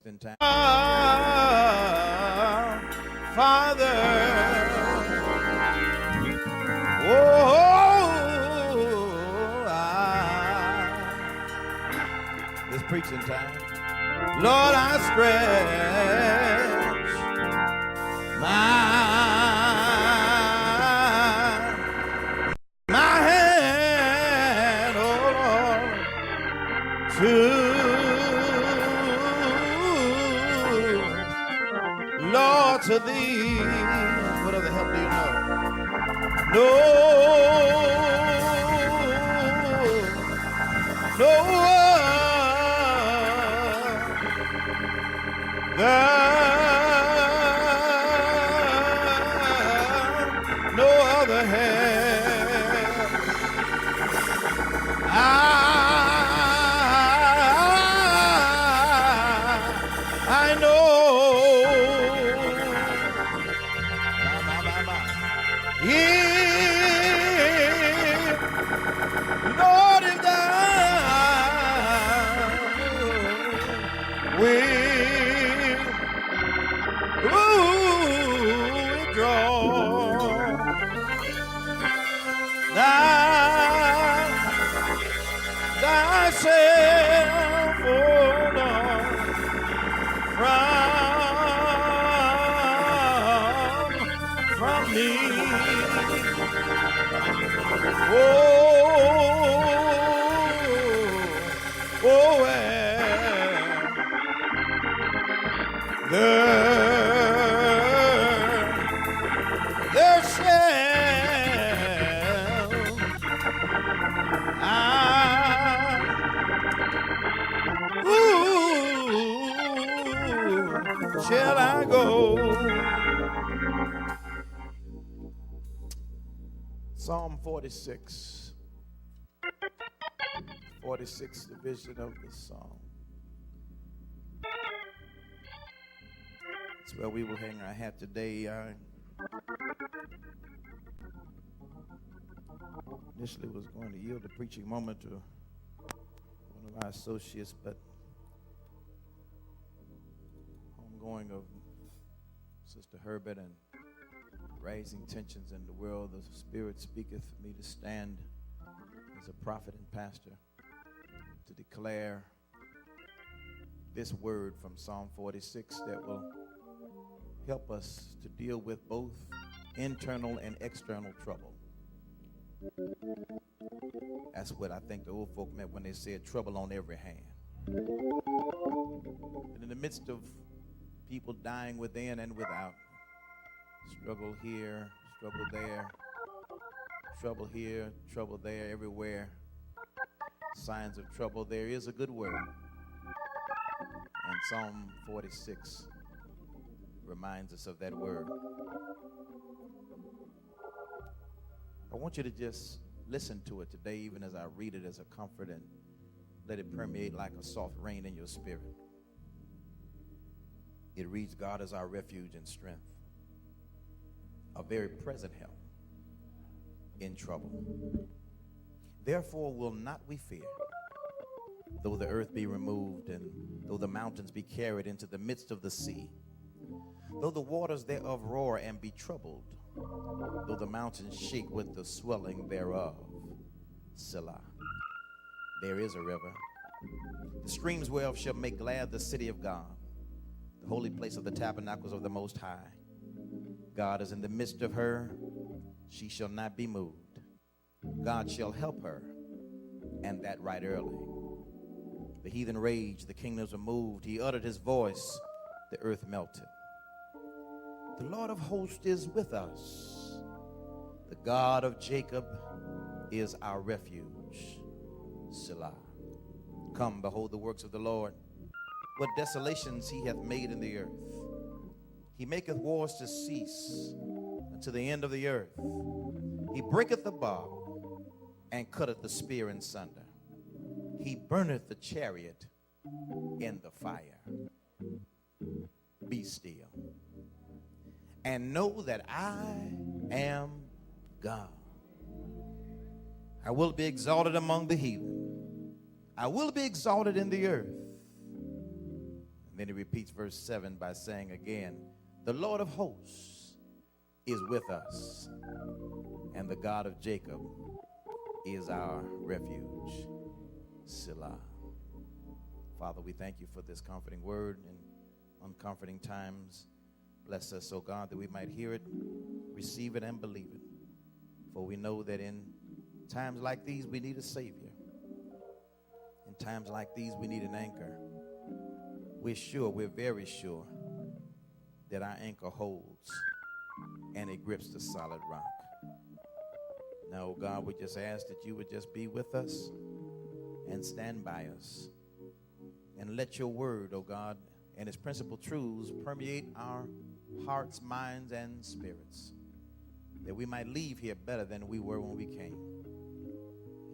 in time. Father, it's preaching time. Lord, I stretch my hand, oh Lord, to Lord, to thee. What other help do you know? No other help. I know. Lord, if thou will withdraw thyself, oh Lord, from me. There shall I go. Psalm 46. 46th division of the psalm. It's where we will hang our hat today. I initially was going to yield the preaching moment to one of our associates, but homegoing of Sister Herbert and rising tensions in the world, the Spirit speaketh for me to stand as a prophet and pastor to declare this word from Psalm 46 that will help us to deal with both internal and external trouble. That's what I think the old folk meant when they said trouble on every hand. And in the midst of people dying within and without, struggle here, struggle there, trouble here, trouble there, everywhere, signs of trouble, there is a good word. And Psalm 46 reminds us of that word. I want you to just listen to it today, even as I read it as a comfort, and let it permeate like a soft rain in your spirit. It reads, God is our refuge and strength, a very present help in trouble. Therefore will not we fear, though the earth be removed, and though the mountains be carried into the midst of the sea, though the waters thereof roar and be troubled, though the mountains shake with the swelling thereof. Selah. There is a river, the streams whereof shall make glad the city of God, the holy place of the tabernacles of the Most High. God is in the midst of her, she shall not be moved. God shall help her, and that right early. The heathen raged, the kingdoms were moved. He uttered his voice, the earth melted. The Lord of hosts is with us. The God of Jacob is our refuge. Selah. Come, behold the works of the Lord, what desolations he hath made in the earth. He maketh wars to cease unto the end of the earth. He breaketh the bow and cutteth the spear in sunder. He burneth the chariot in the fire. Be still and know that I am God. I will be exalted among the heathen. I will be exalted in the earth. And then he repeats verse 7 by saying again, the Lord of hosts is with us, and the God of Jacob is our refuge. Selah. Father, we thank you for this comforting word in uncomforting times. Bless us, O God, that we might hear it, receive it, and believe it. For we know that in times like these, we need a Savior. In times like these, we need an anchor. We're very sure that our anchor holds and it grips the solid rock. Now, oh God, we just ask that you would just be with us and stand by us. And let your word, oh God, and its principal truths permeate our hearts, minds, and spirits, that we might leave here better than we were when we came.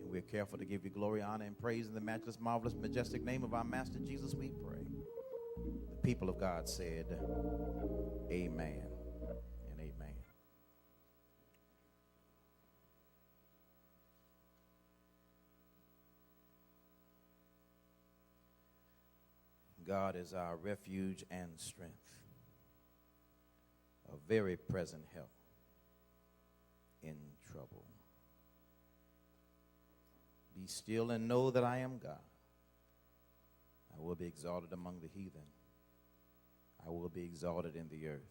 And we're careful to give you glory, honor, and praise in the matchless, marvelous, majestic name of our Master Jesus, we pray. The people of God said, amen and amen. God is our refuge and strength, a very present help in trouble. Be still and know that I am God. I will be exalted among the heathen. I will be exalted in the earth.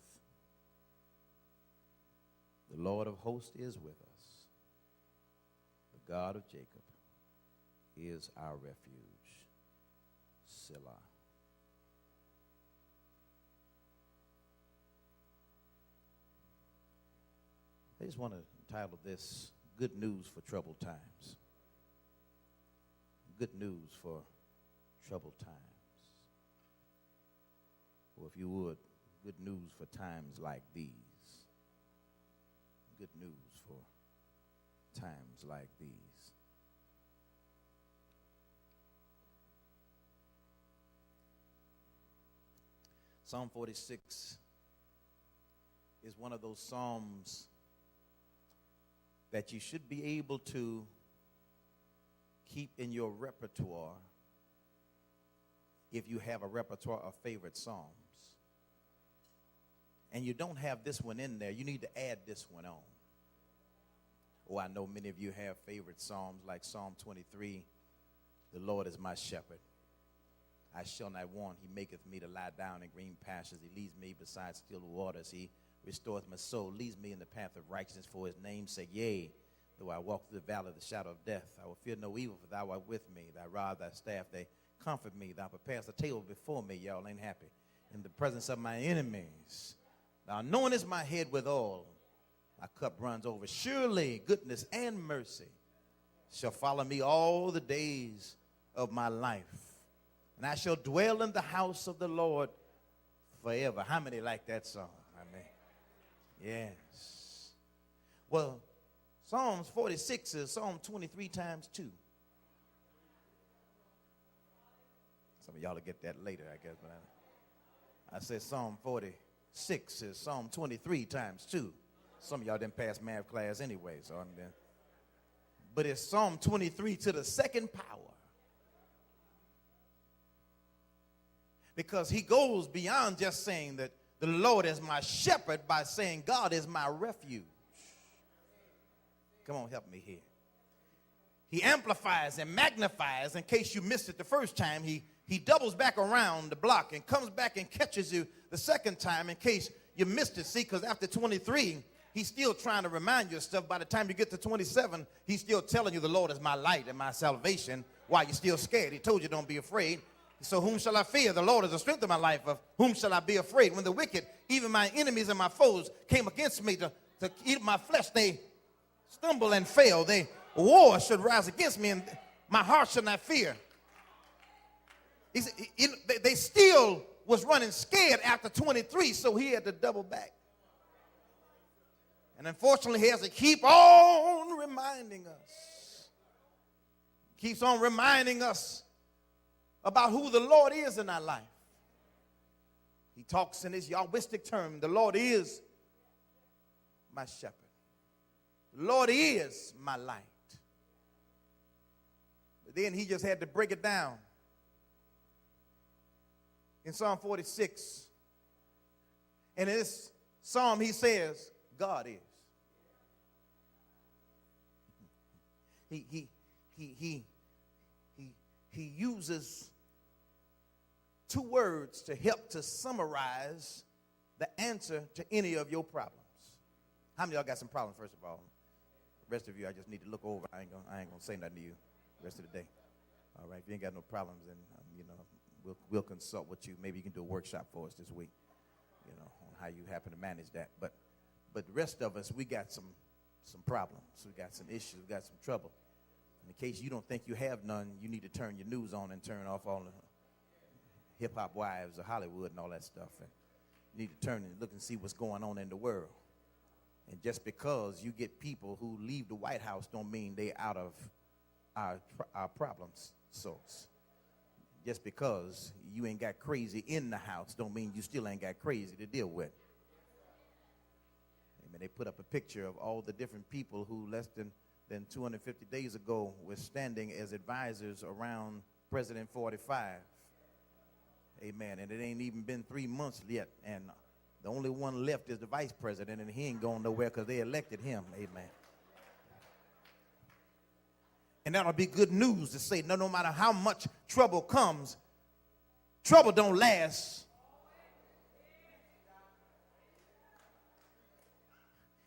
The Lord of hosts is with us. The God of Jacob is our refuge. Selah. I just want to title this, Good News for Troubled Times. Good news for troubled times. Or if you would, good news for times like these. Good news for times like these. Psalm 46 is one of those psalms that you should be able to keep in your repertoire if you have a repertoire of favorite psalms. And you don't have this one in there, you need to add this one on. Oh, I know many of you have favorite psalms like Psalm 23, the Lord is my shepherd. I shall not want. He maketh me to lie down in green pastures. He leads me beside still waters. He restoreth my soul, leads me in the path of righteousness for his name's sake. Yea, though I walk through the valley of the shadow of death, I will fear no evil, for thou art with me. Thy rod, thy staff, they comfort me. Thou preparest a table before me. Y'all ain't happy. In the presence of my enemies. Thou anointest my head with oil. My cup runs over. Surely goodness and mercy shall follow me all the days of my life. And I shall dwell in the house of the Lord forever. How many like that song? Yes. Well, Psalms 46 is Psalm 23 times 2. Some of y'all will get that later, I guess. But I said Psalm 46 is Psalm 23 times 2. Some of y'all didn't pass math class anyway. But it's Psalm 23 to the second power. Because he goes beyond just saying that the Lord is my shepherd by saying God is my refuge. Come on, help me here. He amplifies and magnifies. In case you missed it the first time, he doubles back around the block and comes back and catches you the second time in case you missed it. See, because after 23, he's still trying to remind you of stuff. By the time you get to 27, he's still telling you the Lord is my light and my salvation. Why you're still scared? He told you don't be afraid. So whom shall I fear? The Lord is the strength of my life. Of whom shall I be afraid? When the wicked, even my enemies and my foes, came against me to eat my flesh, they stumble and fail. War should rise against me, and my heart should not fear. They still was running scared after 23, so he had to double back. And unfortunately, he has to keep on reminding us. Keeps on reminding us about who the Lord is in our life. He talks in his Yahwistic term. The Lord is my shepherd. The Lord is my light. But then he just had to break it down. in Psalm 46. And in this psalm, he says, God is. He uses two words to help to summarize the answer to any of your problems. How many of y'all got some problems, first of all? The rest of you, I just need to look over. I ain't gonna say nothing to you the rest of the day. All right, if you ain't got no problems, then we'll consult with you. Maybe you can do a workshop for us this week, on how you happen to manage that. But the rest of us, we got some problems. We got some issues. We got some trouble. In case you don't think you have none, you need to turn your news on and turn off all the hip-hop wives of Hollywood and all that stuff. And you need to turn and look and see what's going on in the world. And just because you get people who leave the White House don't mean they out of our problems source. Just because you ain't got crazy in the house don't mean you still ain't got crazy to deal with. Amen. They put up a picture of all the different people who less than 250 days ago were standing as advisors around President 45. Amen. And it ain't even been 3 months yet. And the only one left is the vice president, and he ain't going nowhere because they elected him. Amen. And that'll be good news to say, no matter how much trouble comes, trouble don't last.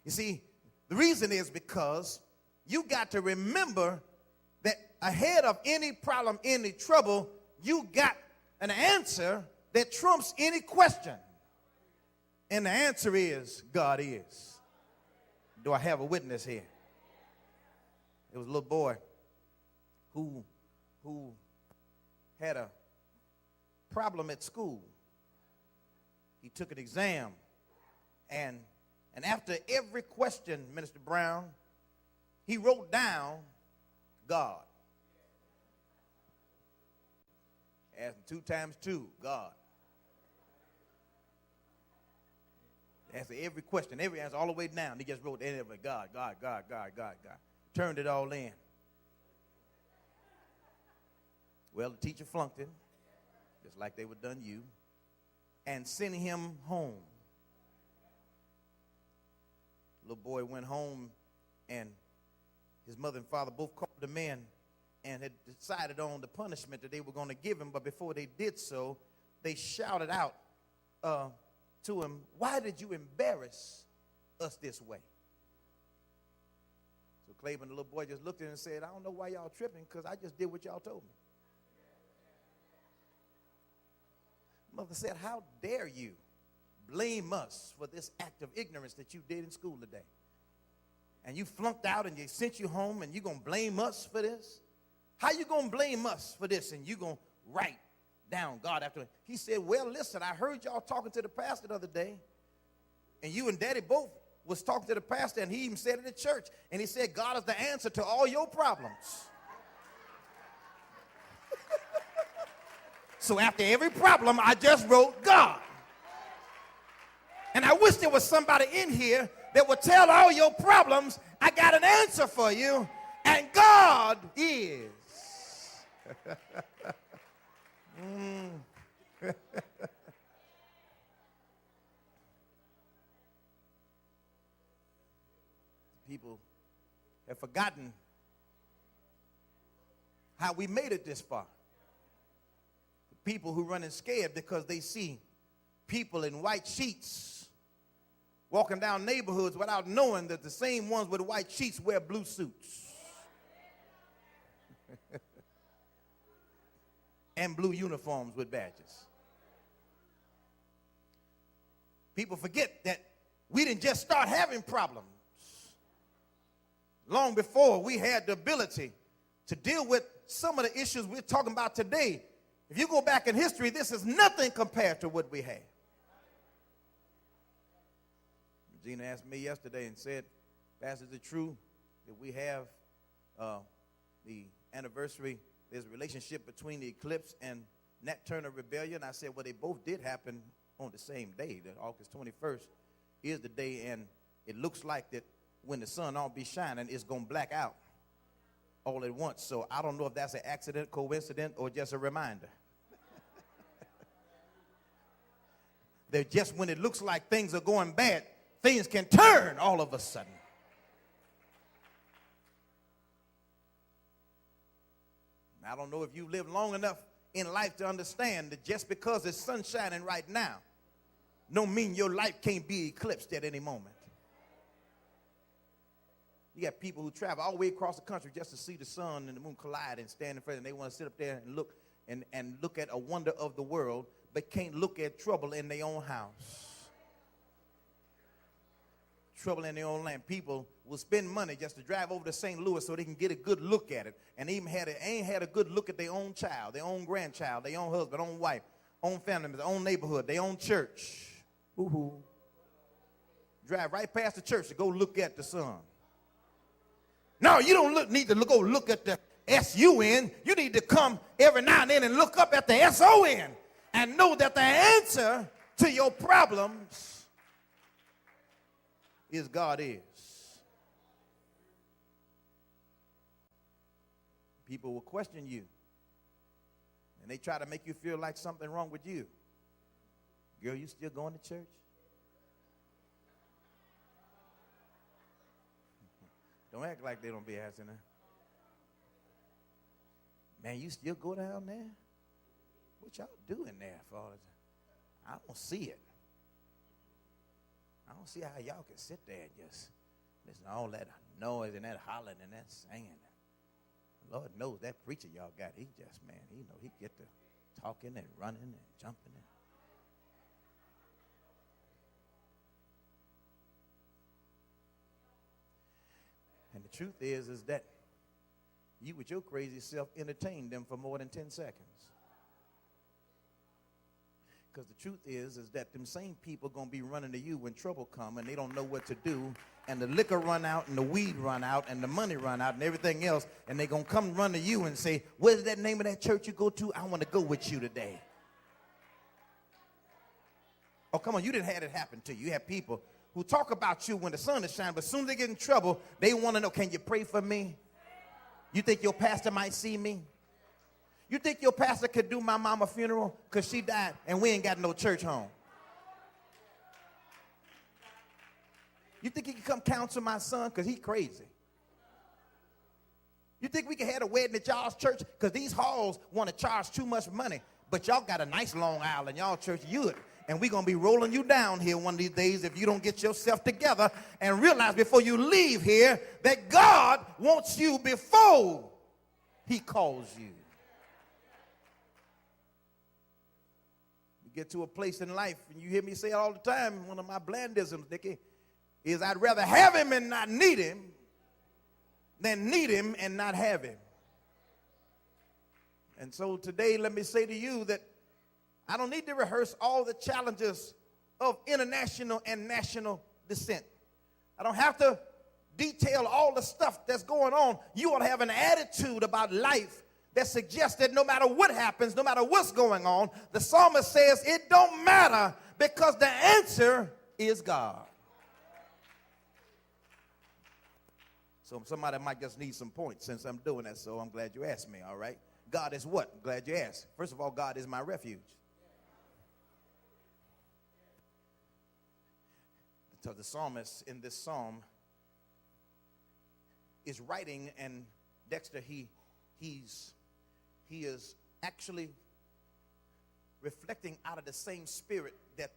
You see, the reason is because you got to remember that ahead of any problem, any trouble, you got an answer that trumps any question. And the answer is, God is. Do I have a witness here? There was a little boy who had a problem at school. He took an exam, and after every question, Minister Brown, he wrote down God. Asked him 2 times 2, God. Answered every question, every answer, all the way down. He just wrote the end of it, God, God, God, God, God, God. Turned it all in. Well, the teacher flunked him, just like they would done you, and sent him home. Little boy went home, and his mother and father both called him in and had decided on the punishment that they were going to give him. But before they did so, they shouted out to him, "Why did you embarrass us this way?" So Claiborne, the little boy, just looked at him and said, "I don't know why y'all tripping, because I just did what y'all told me." Mother said, "How dare you blame us for this act of ignorance that you did in school today? And you flunked out and they sent you home, and you going to blame us for this? How you going to blame us for this, and you going to write down God after it?" He said, "Well, listen, I heard y'all talking to the pastor the other day, and you and Daddy both was talking to the pastor, and he even said it at church, and he said God is the answer to all your problems. So after every problem, I just wrote God. And I wish there was somebody in here that would tell all your problems, I got an answer for you, and God is." People have forgotten how we made it this far. People who running scared because they see people in white sheets walking down neighborhoods without knowing that the same ones with white sheets wear blue suits and blue uniforms with badges. People forget that we didn't just start having problems long before we had the ability to deal with some of the issues we're talking about today. If you go back in history, this is nothing compared to what we had. Gina asked me yesterday and said, "Pastor, is it true that we have the anniversary, there's a relationship between the eclipse and Nat Turner rebellion?" I said, well, they both did happen on the same day. That August 21st is the day, and it looks like that when the sun all be shining, it's going to black out all at once. So I don't know if that's an accident, coincidence, or just a reminder. That just when it looks like things are going bad, things can turn all of a sudden. I don't know if you live long enough in life to understand that just because it's sun shining right now, don't mean your life can't be eclipsed at any moment. You got people who travel all the way across the country just to see the sun and the moon collide and stand in front, and they want to sit up there and look at a wonder of the world, but can't look at trouble in their own house. Trouble in their own land. People will spend money just to drive over to St. Louis so they can get a good look at it, and even ain't had a good look at their own child, their own grandchild, their own husband, own wife, own family, their own neighborhood, their own church. Woo-hoo. Drive right past the church to go look at the sun. No, you don't need to go look at the S-U-N. You need to come every now and then and look up at the S-O-N and know that the answer to your problems is God is. People will question you, and they try to make you feel like something wrong with you. Girl, you still going to church? Don't act like they don't be asking her. Man, you still go down there? What y'all doing there for all the time? I don't see it. I don't see how y'all can sit there and just listen to all that noise and that hollering and that singing. Lord knows that preacher y'all got, he just, man, he get to talking and running and jumping. And the truth is that you with your crazy self entertain them for more than 10 seconds. Because the truth is that them same people going to be running to you when trouble come and they don't know what to do, and the liquor run out and the weed run out and the money run out and everything else, and they going to come run to you and say, what's that name of that church you go to? I want to go with you today. Oh, come on, you didn't have it happen to you. You have people who talk about you when the sun is shining, but as soon as they get in trouble, they want to know, can you pray for me? You think your pastor might see me? You think your pastor could do my mama's funeral because she died and we ain't got no church home? You think he can come counsel my son because he's crazy? You think we can have a wedding at y'all's church because these halls want to charge too much money, but y'all got a nice long aisle in y'all church, and we're going to be rolling you down here one of these days if you don't get yourself together and realize before you leave here that God wants you before he calls you. You get to a place in life, and you hear me say it all the time, one of my blandisms, Dickie, is I'd rather have him and not need him than need him and not have him. And so today, let me say to you that I don't need to rehearse all the challenges of international and national descent. I don't have to detail all the stuff that's going on. You ought to have an attitude about life that suggests that no matter what happens, no matter what's going on, the psalmist says it don't matter because the answer is God. So somebody might just need some points since I'm doing that, so I'm glad you asked me, all right? God is what? I'm glad you asked. First of all, God is my refuge. So the psalmist in this psalm is writing, and Dexter, he is actually reflecting out of the same spirit that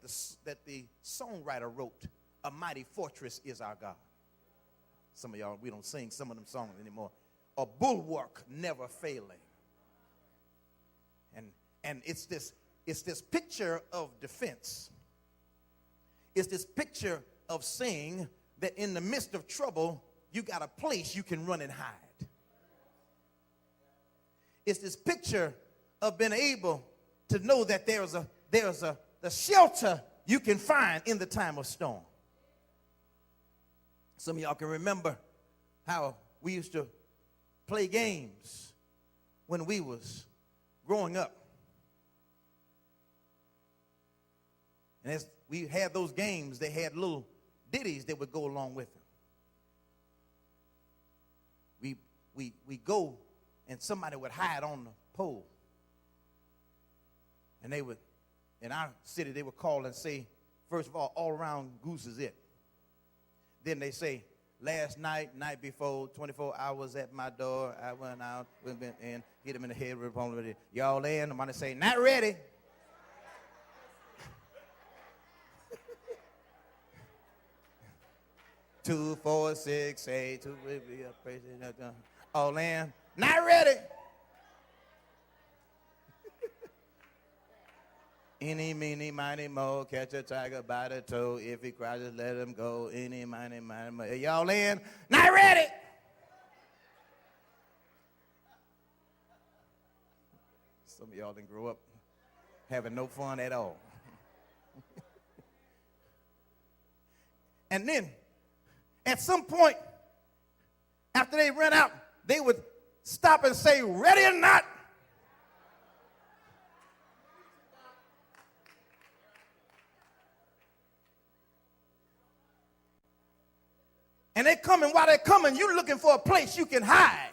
the songwriter wrote, "A mighty fortress is our God." Some of y'all, we don't sing some of them songs anymore. A bulwark never failing. And it's this picture of defense. It's this picture of saying that in the midst of trouble, you got a place you can run and hide. It's this picture of being able to know that there's a shelter you can find in the time of storm. Some of y'all can remember how we used to play games when we was growing up. And as we had those games, they had little ditties that would go along with them. We go and somebody would hide on the pole. And they would, in our city, they would call and say, First of all around goose is it. Then they say, last night, night before, 24 hours at my door, I went out, went in, hit him in the head with a y'all in. I'm going to say, not ready. Two, 4, 6, 8, 2, all in, not ready. Any, meeny, miny, mo, catch a tiger by the toe. If he cries, just let him go. Any, miny, miny, mo. Y'all in? Not ready. Some of y'all didn't grow up having no fun at all. And then, at some point, after they ran out, they would stop and say, ready or not? And they coming, while they're coming, you're looking for a place you can hide.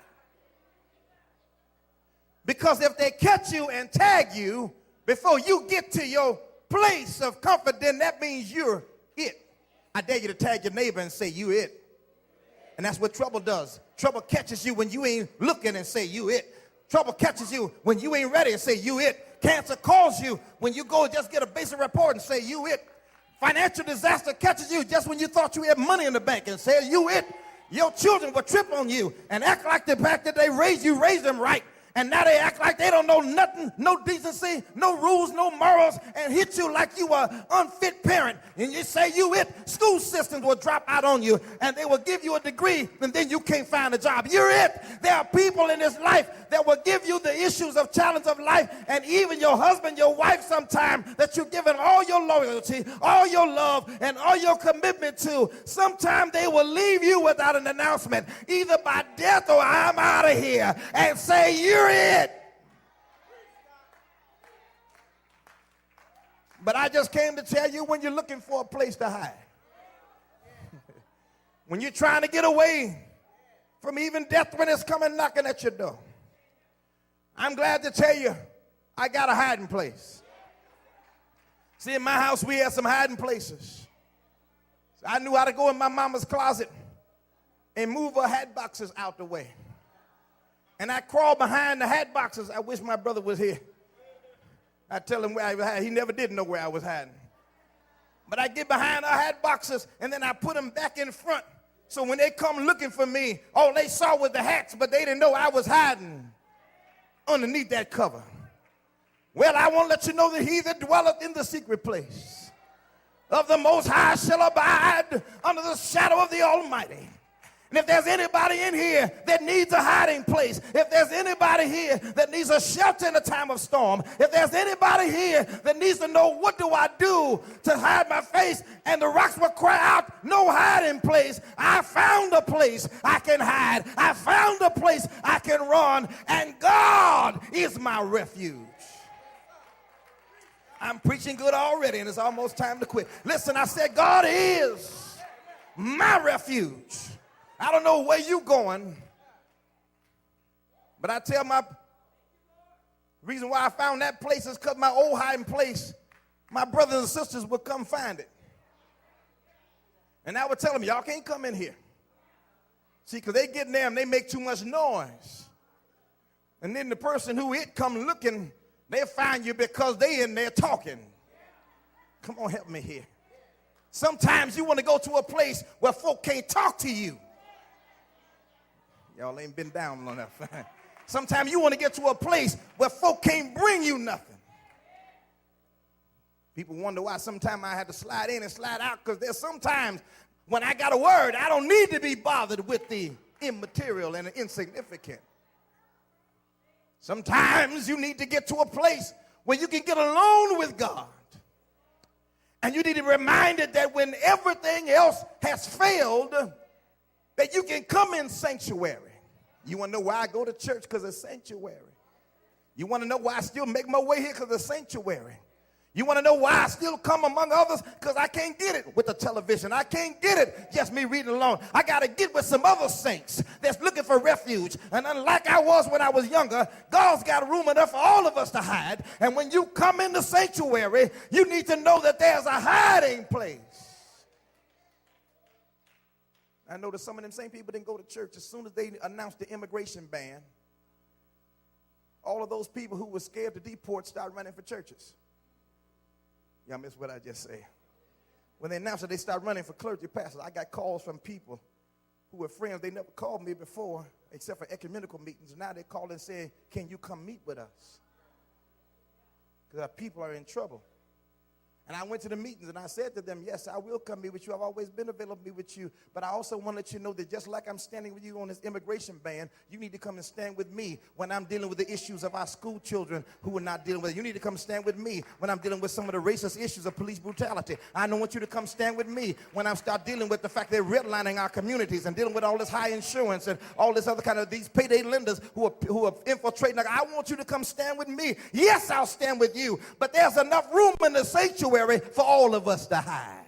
Because if they catch you and tag you before you get to your place of comfort, then that means you're it. I dare you to tag your neighbor and say, you it. And that's what trouble does. Trouble catches you when you ain't looking and say, you it. Trouble catches you when you ain't ready and say, you it. Cancer calls you when you go just get a basic report and say, you it. Financial disaster catches you just when you thought you had money in the bank and said, you it. Your children will trip on you and act like the fact that they raised them right. And now they act like they don't know nothing, no decency, no rules, no morals, and hit you like you are an unfit parent. And you say you it. School systems will drop out on you, and they will give you a degree, and then you can't find a job. You're it. There are people in this life that will give you the issues of challenge of life, and even your husband, your wife sometime that you've given all your loyalty, all your love, and all your commitment to. Sometime they will leave you without an announcement, either by death or I'm out of here, and say you're it. But I just came to tell you, when you're looking for a place to hide, when you're trying to get away from even death when it's coming knocking at your door, I'm glad to tell you I got a hiding place. See, in my house we had some hiding places. So I knew how to go in my mama's closet and move her hat boxes out the way. And I crawled behind the hat boxes. I wish my brother was here. I tell him where I was hiding. He never did know where I was hiding. But I get behind our hat boxes, and then I put them back in front. So when they come looking for me, all they saw was the hats, but they didn't know I was hiding underneath that cover. Well, I want to let you know that he that dwelleth in the secret place of the Most High shall abide under the shadow of the Almighty. And if there's anybody in here that needs a hiding place, if there's anybody here that needs a shelter in a time of storm, if there's anybody here that needs to know what do I do to hide my face, and the rocks will cry out, no hiding place. I found a place I can hide. I found a place I can run, and God is my refuge. I'm preaching good already, and it's almost time to quit. Listen, I said God is my refuge. I don't know where you going, but I tell my reason why I found that place is because my old hiding place, my brothers and sisters would come find it. And I would tell them, y'all can't come in here. See, because they get in there and they make too much noise. And then the person who it come looking, they'll find you because they in there talking. Come on, help me here. Sometimes you want to go to a place where folk can't talk to you. Y'all ain't been down on that. Sometimes you want to get to a place where folk can't bring you nothing. People wonder why sometimes I had to slide in and slide out, because there's sometimes when I got a word, I don't need to be bothered with the immaterial and the insignificant. Sometimes you need to get to a place where you can get alone with God. And you need to be reminded that when everything else has failed, that you can come in sanctuary. You want to know why I go to church? Because it's sanctuary. You want to know why I still make my way here? Because it's sanctuary. You want to know why I still come among others? Because I can't get it with the television. I can't get it just me reading alone. I got to get with some other saints that's looking for refuge. And unlike I was when I was younger, God's got room enough for all of us to hide. And when you come in the sanctuary, you need to know that there's a hiding place. I know that some of them same people didn't go to church as soon as they announced the immigration ban. All of those people who were scared to deport started running for churches. Y'all missed what I just said. When they announced that they started running for clergy pastors, I got calls from people who were friends. They never called me before except for ecumenical meetings. Now they call and say, can you come meet with us? Because our people are in trouble. And I went to the meetings and I said to them, yes, I will come meet with you. I've always been available to meet with you. But I also want to let you know that just like I'm standing with you on this immigration ban, you need to come and stand with me when I'm dealing with the issues of our school children who are not dealing with it. You need to come stand with me when I'm dealing with some of the racist issues of police brutality. I don't want you to come stand with me when I start dealing with the fact they're redlining our communities and dealing with all this high insurance and all this other kind of these payday lenders who are infiltrating. I want you to come stand with me. Yes, I'll stand with you. But there's enough room in the sanctuary for all of us to hide.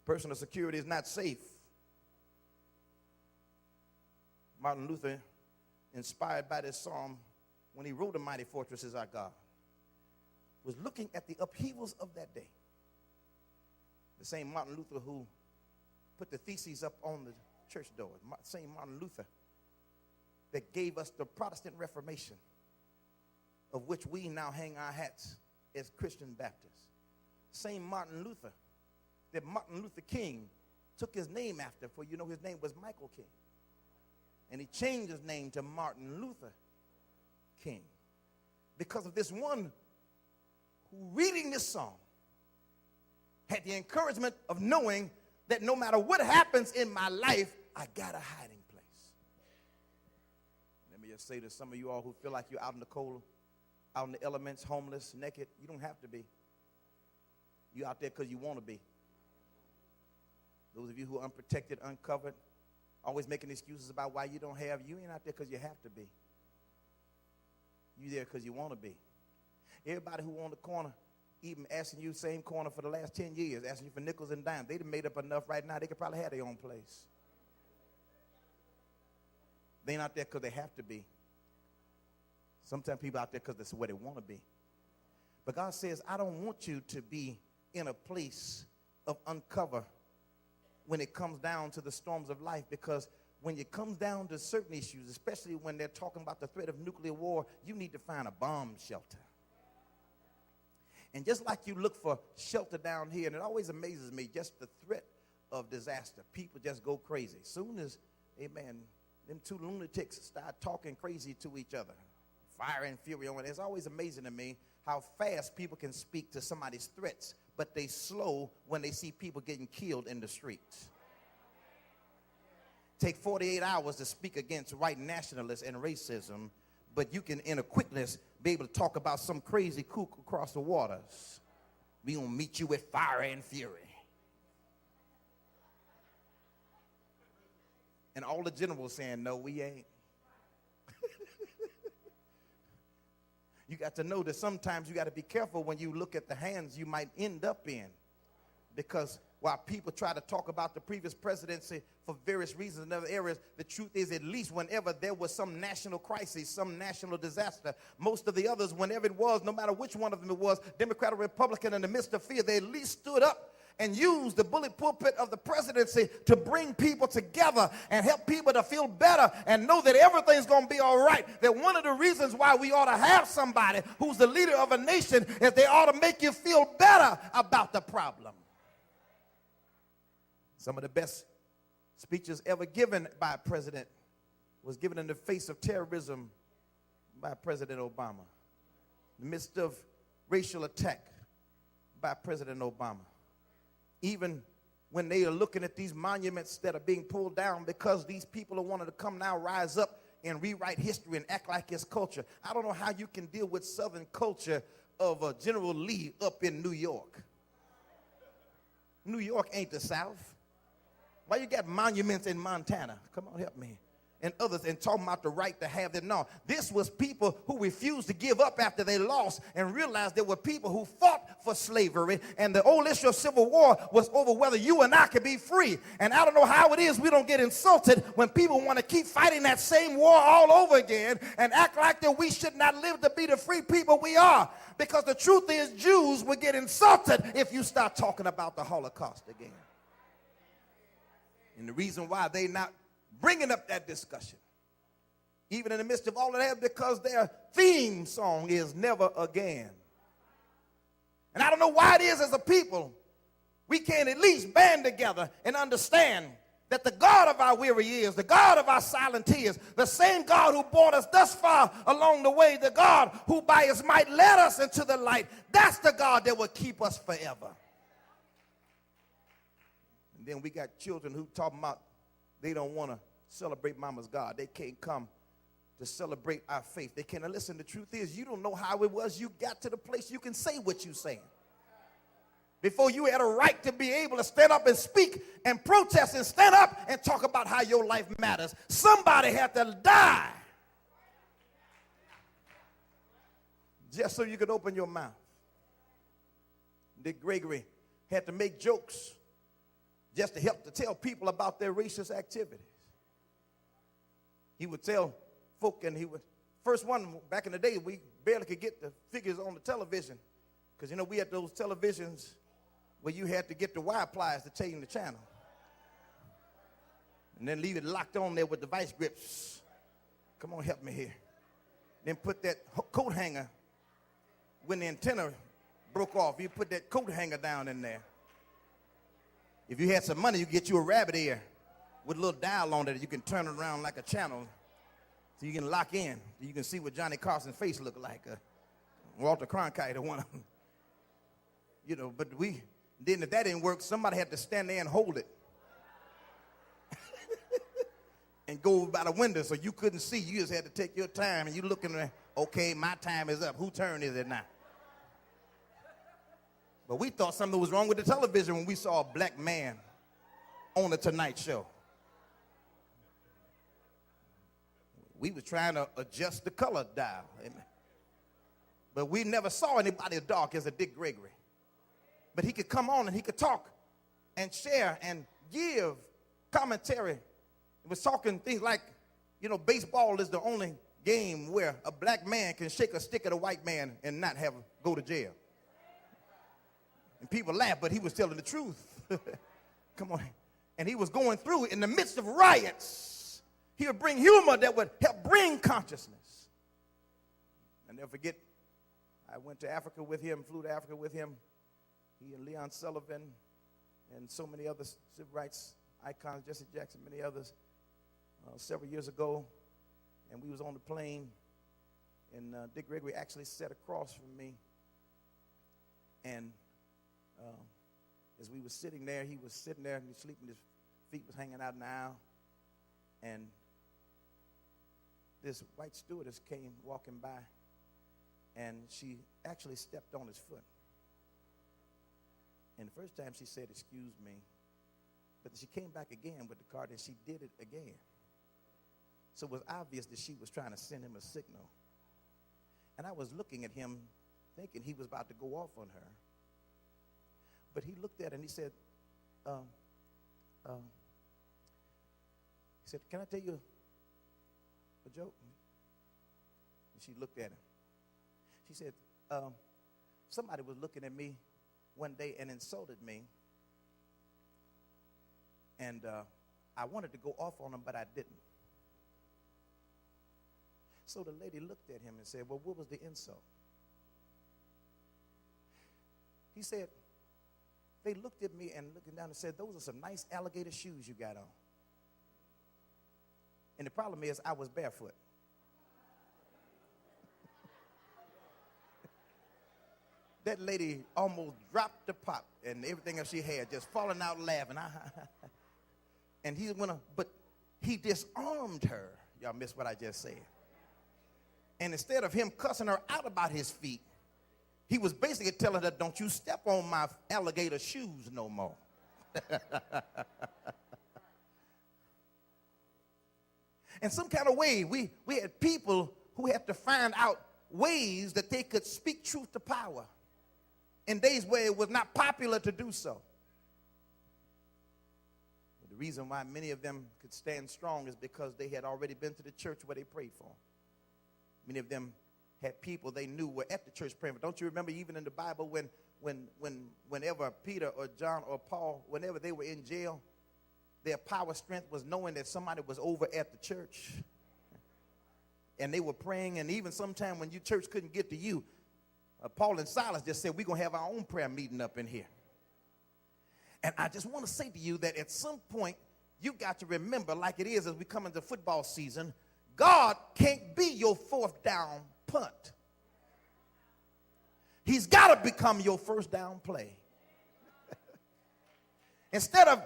Personal security is not safe. Martin Luther, inspired by this psalm when he wrote "A Mighty Fortress Is Our God," was looking at the upheavals of that day. The same Martin Luther who put the theses up on the church door, same Martin Luther that gave us the Protestant Reformation, of which we now hang our hats as Christian Baptists. Same Martin Luther that Martin Luther King took his name after, for you know his name was Michael King. And he changed his name to Martin Luther King because of this one who, reading this song, had the encouragement of knowing that no matter what happens in my life, I got a hiding place. Let me just say to some of you all who feel like you're out in the cold, out in the elements, homeless, naked, you don't have to be. You're out there because you want to be. Those of you who are unprotected, uncovered, always making excuses about why you don't have, you ain't out there because you have to be. You there because you want to be. Everybody who on the corner, even asking you same corner for the last 10 years, asking you for nickels and dimes, they done made up enough right now, they could probably have their own place. They ain't out there because they have to be. Sometimes people out there because that's where they want to be. But God says, I don't want you to be in a place of uncover when it comes down to the storms of life, because when it comes down to certain issues, especially when they're talking about the threat of nuclear war, you need to find a bomb shelter. And just like you look for shelter down here, and it always amazes me, just the threat of disaster, people just go crazy. Soon as, amen, them two lunatics start talking crazy to each other, fire and fury on it. It's always amazing to me how fast people can speak to somebody's threats, but they slow when they see people getting killed in the streets. Take 48 hours to speak against white nationalists and racism, but you can, in a quickness, be able to talk about some crazy kook across the waters. We gonna meet you with fire and fury. And all the generals saying, no, we ain't. You got to know that sometimes you got to be careful when you look at the hands you might end up in. Because while people try to talk about the previous presidency for various reasons in other areas, the truth is, at least whenever there was some national crisis, some national disaster, most of the others, whenever it was, no matter which one of them it was, Democrat or Republican, in the midst of fear, they at least stood up and used the bully pulpit of the presidency to bring people together and help people to feel better and know that everything's going to be all right. That one of the reasons why we ought to have somebody who's the leader of a nation is they ought to make you feel better about the problem. Some of the best speeches ever given by a president was given in the face of terrorism by President Obama. In the midst of racial attack by President Obama. Even when they are looking at these monuments that are being pulled down because these people are wanting to come now, rise up and rewrite history and act like it's culture. I don't know how you can deal with Southern culture of General Lee up in New York. New York ain't the South. Why you got monuments in Montana? Come on, help me. and others and talking about the right to have it. No, this was people who refused to give up after they lost and realized there were people who fought for slavery, and the old issue of civil war was over whether you and I could be free. And I don't know how it is we don't get insulted when people want to keep fighting that same war all over again and act like that we should not live to be the free people we are. Because the truth is, Jews would get insulted if you start talking about the Holocaust again. And the reason why they not bringing up that discussion, even in the midst of all of that, because their theme song is Never Again. And I don't know why it is as a people we can't at least band together and understand that the God of our weary years, the God of our silent tears, the same God who brought us thus far along the way, the God who by his might led us into the light, that's the God that will keep us forever. And then we got children who talking about they don't want to celebrate mama's God. They can't come to celebrate our faith. They can't. Listen, the truth is, you don't know how it was you got to the place you can say what you're saying. Before you had a right to be able to stand up and speak and protest and stand up and talk about how your life matters, somebody had to die just so you could open your mouth. Dick Gregory had to make jokes just to help to tell people about their racist activities. He would tell folk, and he would, first one back in the day, we barely could get the figures on the television because, you know, we had those televisions where you had to get the wire pliers to change the channel and then leave it locked on there with the vice grips. Come on, help me here. Then put that coat hanger, when the antenna broke off, you put that coat hanger down in there. If you had some money, you get you a rabbit ear with a little dial on it. You can turn it around like a channel so you can lock in. You can see what Johnny Carson's face looked like. Walter Cronkite or one of them. You know, but then if that didn't work, somebody had to stand there and hold it. And go by the window so you couldn't see. You just had to take your time and you looking there, okay, my time is up. Whose turn is it now? But we thought something was wrong with the television when we saw a black man on the Tonight Show. We were trying to adjust the color dial. Amen. But we never saw anybody as dark as a Dick Gregory. But he could come on and he could talk and share and give commentary. He was talking things like, you know, baseball is the only game where a black man can shake a stick at a white man and not have go to jail. And people laugh, but he was telling the truth. Come on. And he was going through in the midst of riots. He would bring humor that would help bring consciousness. I'll never forget, I went to Africa with him, flew to Africa with him. He and Leon Sullivan and so many other civil rights icons, Jesse Jackson, many others, several years ago. And we was on the plane, and Dick Gregory actually sat across from me. And as we were sitting there, he was sitting there and he was sleeping, his feet was hanging out in the aisle. And this white stewardess came walking by, and she actually stepped on his foot. And the first time she said, "Excuse me," but she came back again with the card and she did it again. So it was obvious that she was trying to send him a signal. And I was looking at him thinking he was about to go off on her. But he looked at her and he said, "Can I tell you a joke?" And she looked at him. She said, "Somebody was looking at me one day and insulted me. And I wanted to go off on him, but I didn't." So the lady looked at him and said, "Well, what was the insult?" He said, "They looked at me and looking down and said, 'Those are some nice alligator shoes you got on.' And the problem is I was barefoot." That lady almost dropped the pot and everything else she had, just falling out laughing. And he went on, but he disarmed her. Y'all missed what I just said. And instead of him cussing her out about his feet, he was basically telling her, "Don't you step on my alligator shoes no more." In some kind of way, we had people who had to find out ways that they could speak truth to power in days where it was not popular to do so. But the reason why many of them could stand strong is because they had already been to the church where they prayed for them. Many of them had people they knew were at the church praying. But don't you remember even in the Bible whenever Peter or John or Paul, whenever they were in jail, their power strength was knowing that somebody was over at the church. And they were praying, and even sometime when your church couldn't get to you, Paul and Silas just said, we're going to have our own prayer meeting up in here. And I just want to say to you that at some point, you got to remember, like it is as we come into football season, God can't be your fourth down punt. He's got to become your first down play. Instead of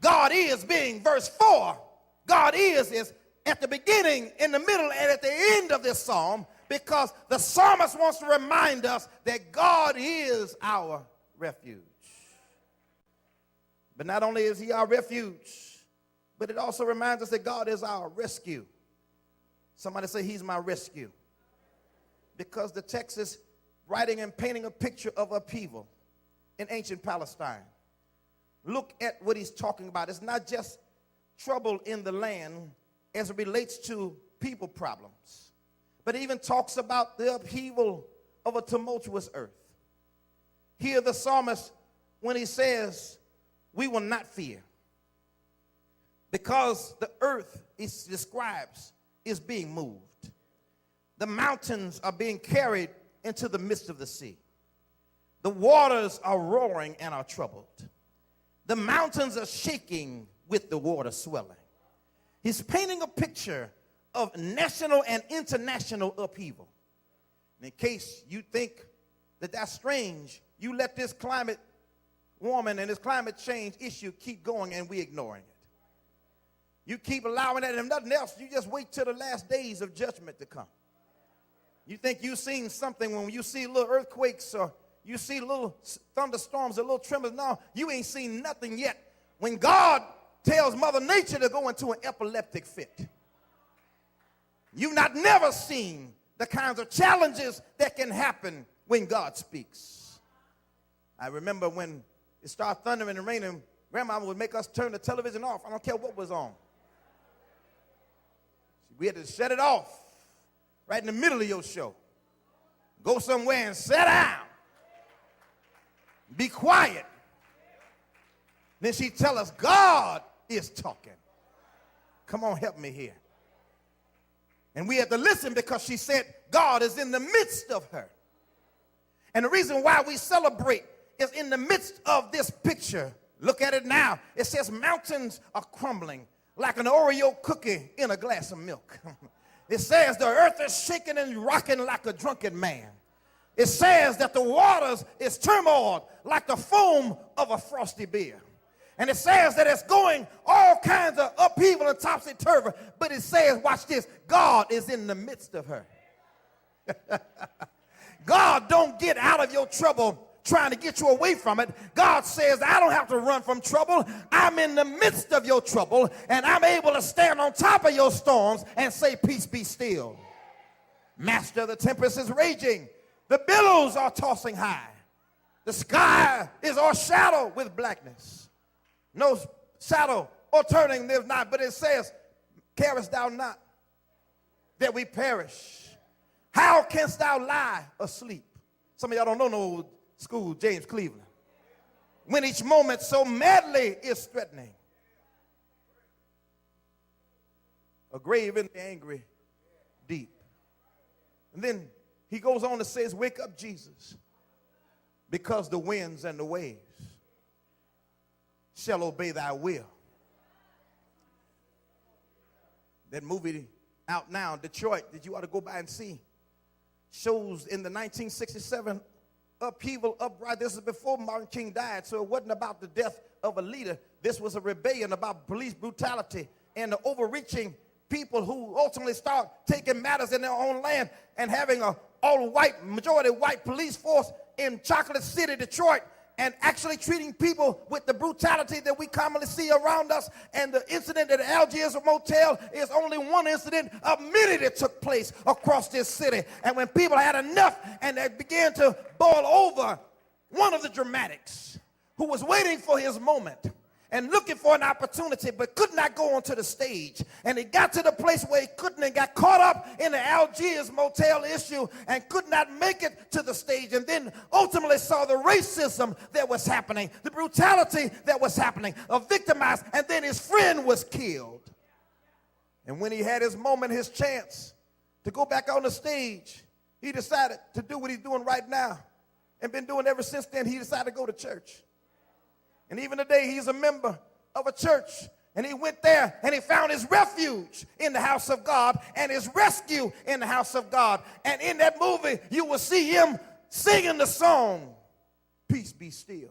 God is being verse 4, God is at the beginning, in the middle, and at the end of this psalm, because the psalmist wants to remind us that God is our refuge. But not only is he our refuge, but it also reminds us that God is our rescue. Somebody say, he's my rescue. Because the text is writing and painting a picture of upheaval in ancient Palestine. Look at what he's talking about. It's not just trouble in the land as it relates to people problems, but it even talks about the upheaval of a tumultuous earth. Here the psalmist, when he says, we will not fear, because the earth, he describes, is being moved. The mountains are being carried into the midst of the sea. The waters are roaring and are troubled. The mountains are shaking with the water swelling. He's painting a picture of national and international upheaval. And in case you think that that's strange, you let this climate warming and this climate change issue keep going and we ignoring it. You keep allowing that, and if nothing else, you just wait till the last days of judgment to come. You think you've seen something when you see little earthquakes or you see little thunderstorms or little tremors. No, you ain't seen nothing yet. When God tells Mother Nature to go into an epileptic fit, you've not never seen the kinds of challenges that can happen when God speaks. I remember when it started thundering and raining, Grandma would make us turn the television off. I don't care what was on. We had to shut it off right in the middle of your show. Go somewhere and sit down. Be quiet. Then she'd tell us, God is talking. Come on, help me here. And we had to listen because she said God is in the midst of her. And the reason why we celebrate is in the midst of this picture. Look at it now. It says mountains are crumbling like an Oreo cookie in a glass of milk. It says the earth is shaking and rocking like a drunken man. It says that the waters is turmoil like the foam of a frosty beer. And it says that it's going all kinds of upheaval and topsy-turvy. But it says, watch this, God is in the midst of her. God don't get out of your trouble trying to get you away from it. God says, I don't have to run from trouble. I'm in the midst of your trouble, and I'm able to stand on top of your storms and say, peace be still. Master, the tempest is raging. The billows are tossing high. The sky is o'ershadowed with blackness. No shadow or turning there's not, but it says, carest thou not that we perish? How canst thou lie asleep? Some of y'all don't know no old school, James Cleveland. When each moment so madly is threatening. A grave in the angry deep. And then he goes on to say, wake up, Jesus, because the winds and the waves shall obey thy will. That movie out now, Detroit, that you ought to go by and see, shows in the 1967 upheaval, uprising. This is before Martin King died, so it wasn't about the death of a leader. This was a rebellion about police brutality and the overreaching people who ultimately start taking matters in their own land and having a all-white, majority white police force in Chocolate City, Detroit, and actually treating people with the brutality that we commonly see around us. And the incident at the Algiers Motel is only one incident of many that took place across this city. And when people had enough and they began to boil over, one of the dramatics who was waiting for his moment and looking for an opportunity but could not go onto the stage. And he got to the place where he couldn't and got caught up in the Algiers Motel issue and could not make it to the stage, and then ultimately saw the racism that was happening, the brutality that was happening, victimized, and then his friend was killed. And when he had his moment, his chance to go back on the stage, he decided to do what he's doing right now and been doing ever since then. He decided to go to church. And even today, he's a member of a church. And he went there and he found his refuge in the house of God and his rescue in the house of God. And in that movie, you will see him singing the song, Peace Be Still.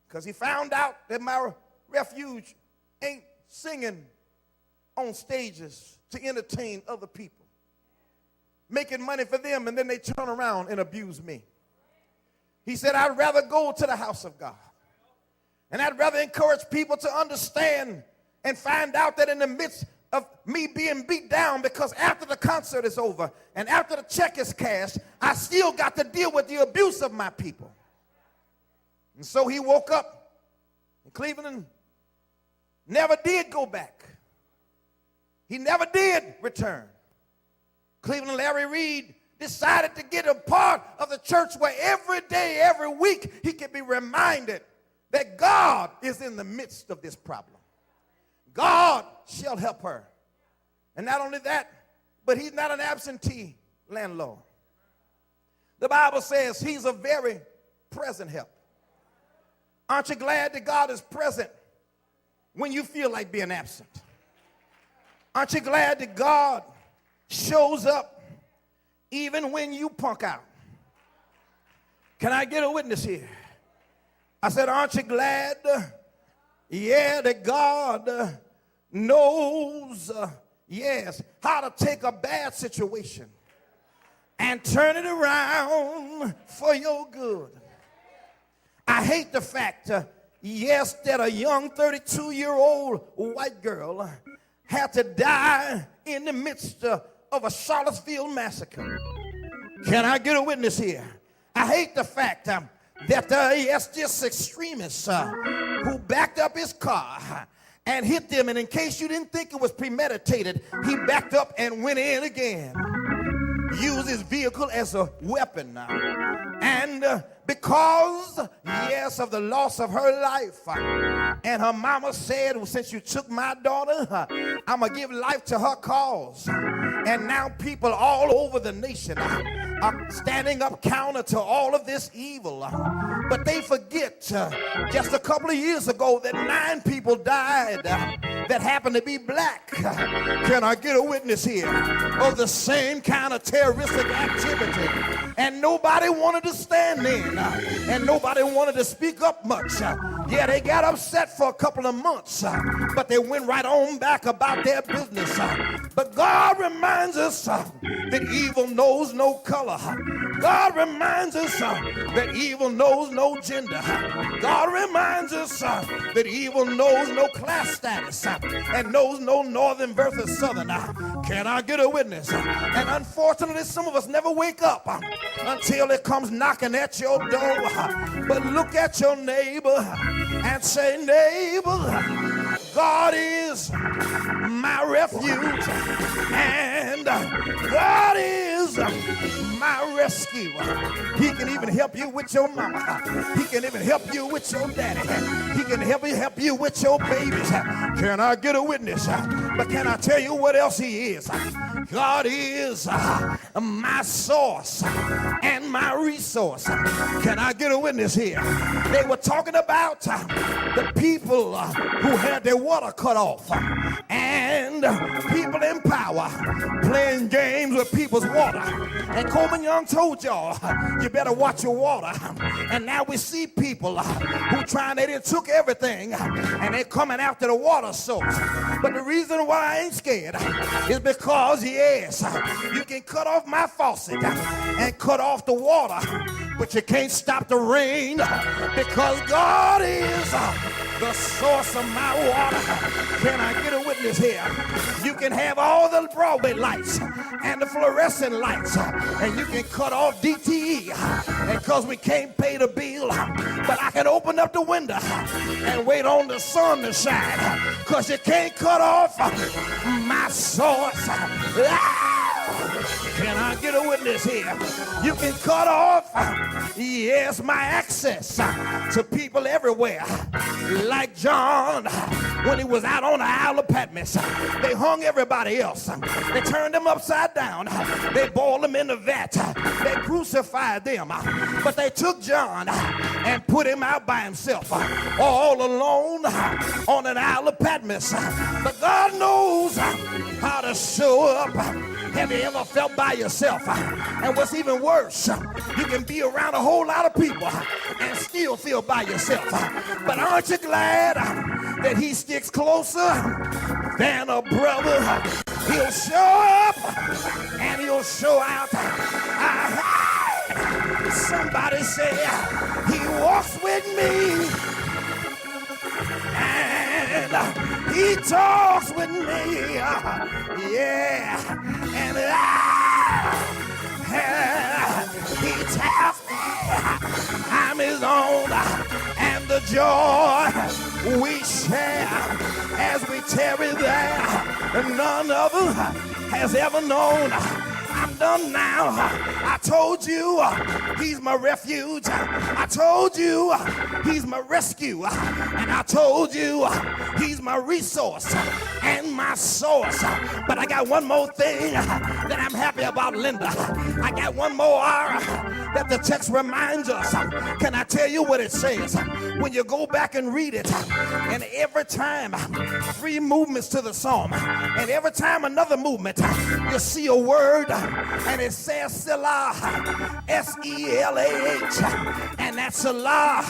Because he found out that my refuge ain't singing on stages to entertain other people, making money for them, and then they turn around and abuse me. He said, I'd rather go to the house of God. And I'd rather encourage people to understand and find out that in the midst of me being beat down, because after the concert is over and after the check is cashed, I still got to deal with the abuse of my people. And so he woke up in Cleveland, never did go back. He never did return. Cleveland Larry Reed decided to get a part of the church where every day, every week, he can be reminded that God is in the midst of this problem. God shall help her. And not only that, but he's not an absentee landlord. The Bible says he's a very present help. Aren't you glad that God is present when you feel like being absent? Aren't you glad that God shows up even when you punk out? Can I get a witness here? I said, aren't you glad? Yeah, that God knows, yes, how to take a bad situation and turn it around for your good. I hate the fact, yes, that a young 32-year-old white girl had to die in the midst of a Charlottesville massacre. Can I get a witness here? I hate the fact that yes, this extremist who backed up his car and hit them, and in case you didn't think it was premeditated, he backed up and went in again. Used his vehicle as a weapon now. And because, yes, of the loss of her life, and her mama said, well, since you took my daughter, I'm going to give life to her cause. And now people all over the nation are standing up counter to all of this evil. But they forget just a couple of years ago that 9 people died that happened to be black. Can I get a witness here of the same kind of terroristic activity? And nobody wanted to stand in, and nobody wanted to speak up much. Yeah, they got upset for a couple of months, but they went right on back about their business. But God reminds us that evil knows no color. God reminds us that evil knows no gender. God reminds us that evil knows no class status and knows no northern versus southern. Can I get a witness? And unfortunately, some of us never wake up until it comes knocking at your door. But look at your neighbor and say, neighbor, God is my refuge, and God is my rescue. He can even help you with your mama. He can even help you with your daddy. He can help you with your babies. Can I get a witness? But can I tell you what else he is? God is my source and my resource. Can I get a witness here? They were talking about the people who had their water cut off, and people in power playing games with people's water. And Coleman Young told y'all, you better watch your water. And now we see people who they done took everything and they're coming after the water source. But the reason why I ain't scared is because, yes, you can cut off my faucet and cut off the water, but you can't stop the rain because God is the source of my water. Can I get a witness here? You can have all the Broadway lights and the fluorescent lights, and you can cut off DTE because we can't pay the bill, but I can open up the window and wait on the sun to shine because you can't cut off my source. Can I get a witness here? You can cut off, yes, my access to people everywhere. Like John, when he was out on the Isle of Patmos, they hung everybody else. They turned them upside down. They boiled them in the vat. They crucified them. But they took John and put him out by himself, all alone on an Isle of Patmos. But God knows how to show up. Have you ever felt by yourself? And what's even worse, you can be around a whole lot of people and still feel by yourself. But aren't you glad that he sticks closer than a brother? He'll show up and he'll show out. Somebody say, he walks with me and he talks with me, yeah, and he tells me I'm his own, and the joy we share as we tarry there, none other has ever known. I'm done now. I told you he's my refuge. I told you he's my rescue. And I told you he's my resource and my source. But I got one more thing that I'm happy about, Linda. I got one more that the text reminds us. Can I tell you what it says? When you go back and read it, and every time 3 movements to the psalm, and every time another movement, you see a word, and it says Selah, S-E-L-A-H, and that Selah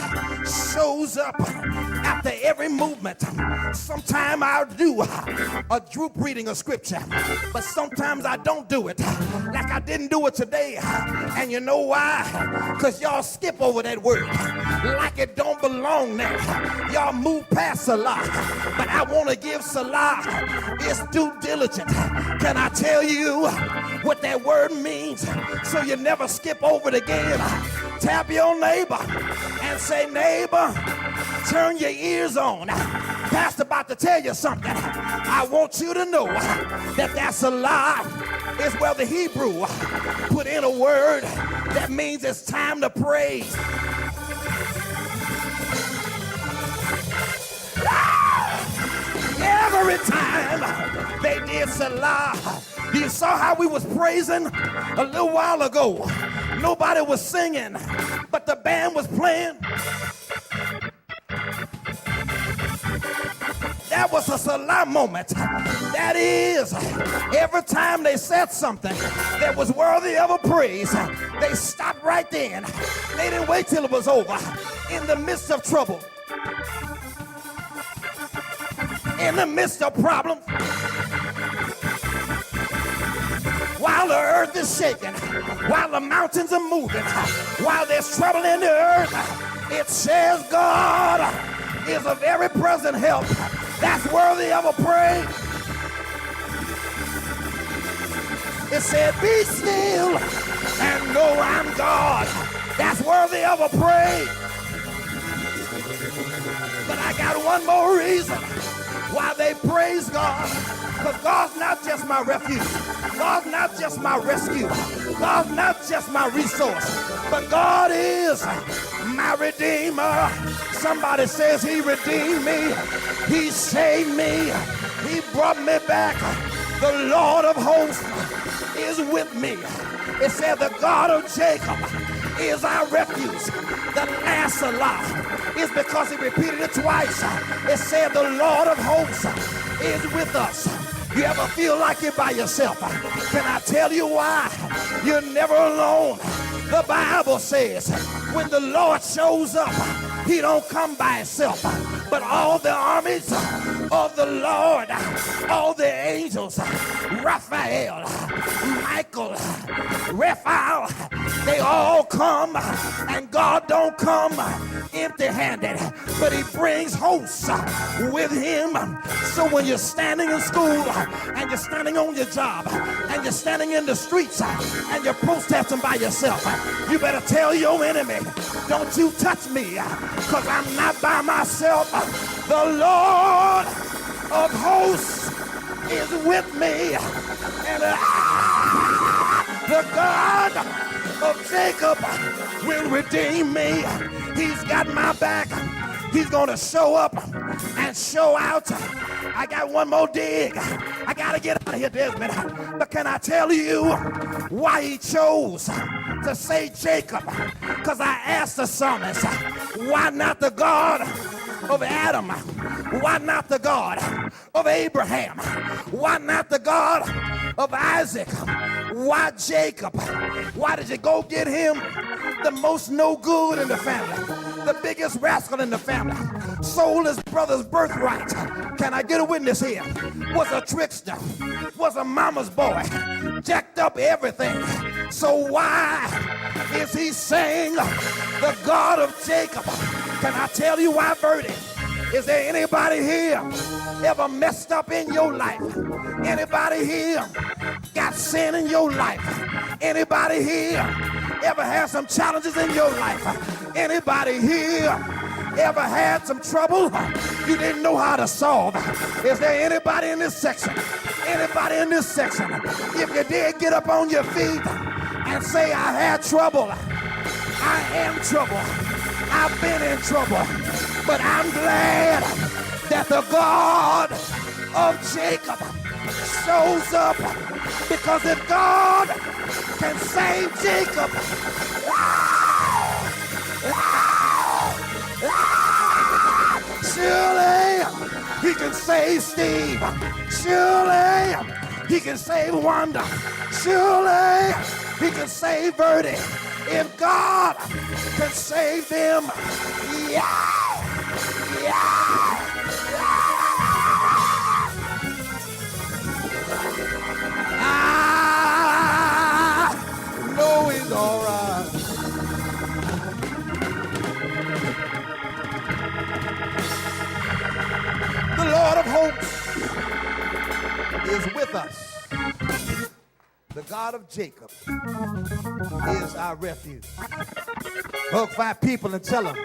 shows up after every movement. Sometimes I'll do a group reading of scripture, but sometimes I don't do it, like I didn't do it today. And you know why? Because y'all skip over that word like it don't belong there. Y'all move past Selah, but I want to give Selah its due diligence. Can I tell you what that word means so you never skip over it again? Tap your neighbor and say, neighbor, turn your ears on. Pastor about to tell you something. I want you to know that that's a lie. It's where the Hebrew put in a word that means it's time to praise. Every time they did Selah, you saw how we was praising a little while ago. Nobody was singing, but the band was playing. That was a Selah moment. That is, every time they said something that was worthy of a praise, they stopped right then. They didn't wait till it was over. In the midst of trouble, in the midst of problems, while the earth is shaking, while the mountains are moving, while there's trouble in the earth, it says God is a very present help. That's worthy of a praise. It said, be still and know I'm God. That's worthy of a praise. But I got one more reason why they praise God. Because God's not just my refuge. God's not just my rescue. God's not just my resource. But God is my Redeemer. Somebody says he redeemed me. He saved me. He brought me back. The Lord of hosts is with me. It said the God of Jacob is our refuge. The last Selah is because he repeated it twice. It said the Lord of hosts is with us. You ever feel like you're by yourself? Can I tell you why? You're never alone. The Bible says when the Lord shows up, he don't come by himself, but all the armies of the Lord, all the angels, Raphael, Michael, Raphael, they all come, and God don't come empty-handed, but he brings hosts with him. So when you're standing in school, and you're standing on your job, and you're standing in the streets, and you're protesting by yourself, you better tell your enemy, don't you touch me, because I'm not by myself. The Lord of hosts is with me, and the God of Jacob will redeem me. He's got my back. He's gonna show up and show out. I got one more dig. I gotta get out of here, Desmond. But can I tell you why he chose to say Jacob? Because I asked the psalmist, why not the God of Adam? Why not the God of Abraham? Why not the God of Isaac? Why Jacob? Why did you go get him? The most no good in the family, the biggest rascal in the family, sold his brother's birthright. Can I get a witness here? Was a trickster, was a mama's boy, jacked up everything. So why is he saying the God of Jacob? Can I tell you why, Birdie? Is there anybody here ever messed up in your life? Anybody here got sin in your life? Anybody here ever had some challenges in your life? Anybody here ever had some trouble you didn't know how to solve? Is there anybody in this section? Anybody in this section? If you did, get up on your feet and say, I had trouble. I am trouble. I've been in trouble. But I'm glad that the God of Jacob shows up, because if God can save Jacob, surely he can save Steve. Surely he can save Wanda. Surely he can save Birdie. If God can save them, yeah. I know he's all right. The Lord of hosts is with us. The God of Jacob is our refuge. Hug 5 people and tell them,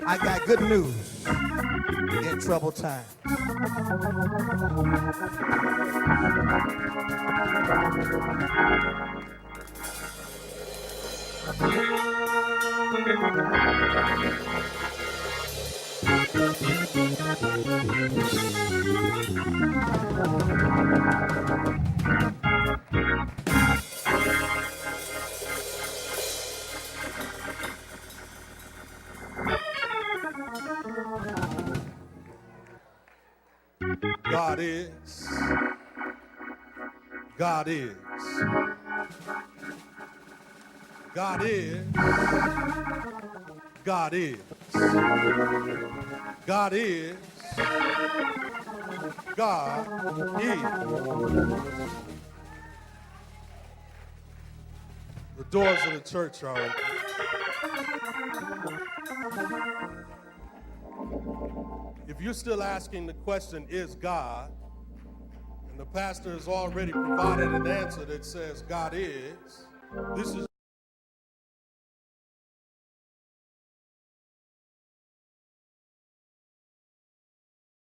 I got good news in troubled times. God is. God is. God is. God is. God is. God is. The doors of the church are open. If you're still asking the question, is God? And the pastor has already provided an answer that says God is. This is